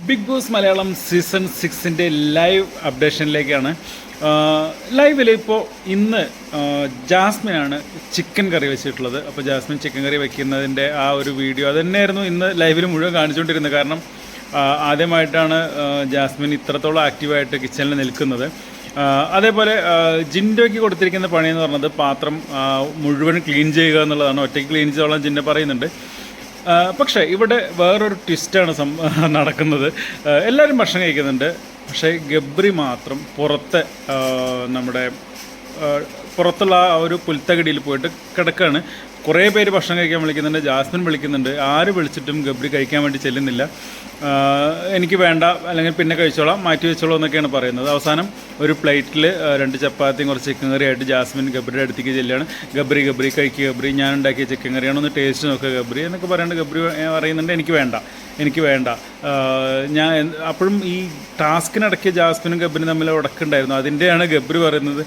Big Boss Malayalam season 6-ൻ്റെ live അപ്ഡേഷനിലേക്കാണ്. ലൈവിൽ ഇപ്പോൾ ഇന്ന് ജാസ്മിനാണ് ചിക്കൻ കറി വെച്ചിട്ടുള്ളത്. അപ്പോൾ ജാസ്മിൻ ചിക്കൻ കറി വെക്കുന്നതിൻ്റെ ആ ഒരു വീഡിയോ അത് തന്നെയായിരുന്നു ഇന്ന് ലൈവിൽ മുഴുവൻ കാണിച്ചുകൊണ്ടിരുന്നത്. കാരണം ആദ്യമായിട്ടാണ് ജാസ്മിൻ ഇത്രത്തോളം ആക്റ്റീവായിട്ട് കിച്ചണിൽ നിൽക്കുന്നത്. അതേപോലെ ജിൻഡോയ്ക്ക് കൊടുത്തിരിക്കുന്ന പണിയെന്ന് പറഞ്ഞത് പാത്രം മുഴുവൻ ക്ലീൻ ചെയ്യുക എന്നുള്ളതാണ്. ഒറ്റയ്ക്ക് ക്ലീൻ ചെയ്തോളാം ജിൻഡോ പറയുന്നുണ്ട്. പക്ഷേ ഇവിടെ വേറൊരു ട്വിസ്റ്റാണ് നടക്കുന്നത്. എല്ലാവരും ഭക്ഷണം കഴിക്കുന്നുണ്ട്, പക്ഷേ ഗബ്രി മാത്രം പുറത്തുള്ള ആ ഒരു പുൽത്തകടിയിൽ പോയിട്ട് കിടക്കുകയാണ്. കുറേ പേര് ഭക്ഷണം കഴിക്കാൻ വിളിക്കുന്നുണ്ട്, ജാസ്മിൻ വിളിക്കുന്നുണ്ട്. ആര് വിളിച്ചിട്ടും ഗബ്രി കഴിക്കാൻ വേണ്ടി ചെല്ലുന്നില്ല. എനിക്ക് വേണ്ട, അല്ലെങ്കിൽ പിന്നെ കഴിച്ചോളാം, മാറ്റി വെച്ചോളാം എന്നൊക്കെയാണ് പറയുന്നത്. അവസാനം ഒരു പ്ലേറ്റിൽ 2 ചപ്പാത്തിയും കുറച്ച് ചിക്കൻ കറിയായിട്ട് ജാസ്മിൻ ഗബ്രിയുടെ അടുത്തേക്ക് ചെല്ലുകയാണ്. ഗബ്രി കഴിക്കുക, ഗബ്രി ഞാൻ ഉണ്ടാക്കിയ ചിക്കൻ കറിയാണ്, ഒന്ന് ടേസ്റ്റ് നോക്കുക ഗബ്രി എന്നൊക്കെ പറയാണ്ട് ഗബ്രി പറയുന്നുണ്ട് എനിക്ക് വേണ്ട. ഞാൻ അപ്പോഴും ഈ ടാസ്കിനിടയ്ക്ക് ജാസ്മിനും ഗബ്രിനും തമ്മിൽ ഉടക്കുണ്ടായിരുന്നു. അതിൻ്റെയാണ് ഗബ്രി പറയുന്നത്,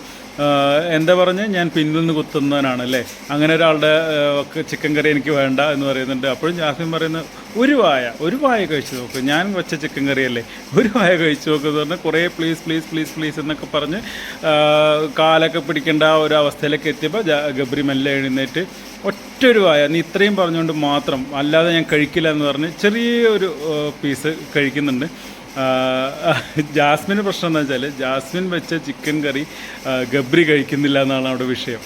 എന്താ പറഞ്ഞ് ഞാൻ പിന്നിൽ നിന്ന് കുത്തുന്നവനാണ് അല്ലേ, അങ്ങനെ ഒരാളുടെ ചിക്കൻ കറി എനിക്ക് വേണ്ട എന്ന് പറയുന്നുണ്ട്. അപ്പോഴും ജാസ്മിൻ പറയുന്നത് ഒരു വായ കഴിച്ചു നോക്ക്, ഞാൻ വെച്ച ചിക്കൻ കറിയല്ലേ, ഒരു വായ കഴിച്ചു നോക്ക് എന്ന് പറഞ്ഞാൽ കുറേ പ്ലീസ് എന്നൊക്കെ പറഞ്ഞ് കാലൊക്കെ പിടിക്കേണ്ട ഒരു അവസ്ഥയിലേക്ക് എത്തിയപ്പോൾ ഗബ്രി മെല്ലെ എഴുന്നേറ്റ് ഒറ്റൊരു വായ, നീ ഇത്രയും പറഞ്ഞുകൊണ്ട് മാത്രം, അല്ലാതെ ഞാൻ കഴിക്കില്ല എന്ന് പറഞ്ഞ് ചെറിയൊരു പീസ് കഴിക്കുന്നുണ്ട്. ജാസ്മിന് പ്രശ്നം എന്താ വെച്ചാൽ ജാസ്മിൻ വെച്ച ചിക്കൻ കറി ഗബ്രി കഴിക്കുന്നില്ല എന്നാണ് അവിടെ വിഷയം.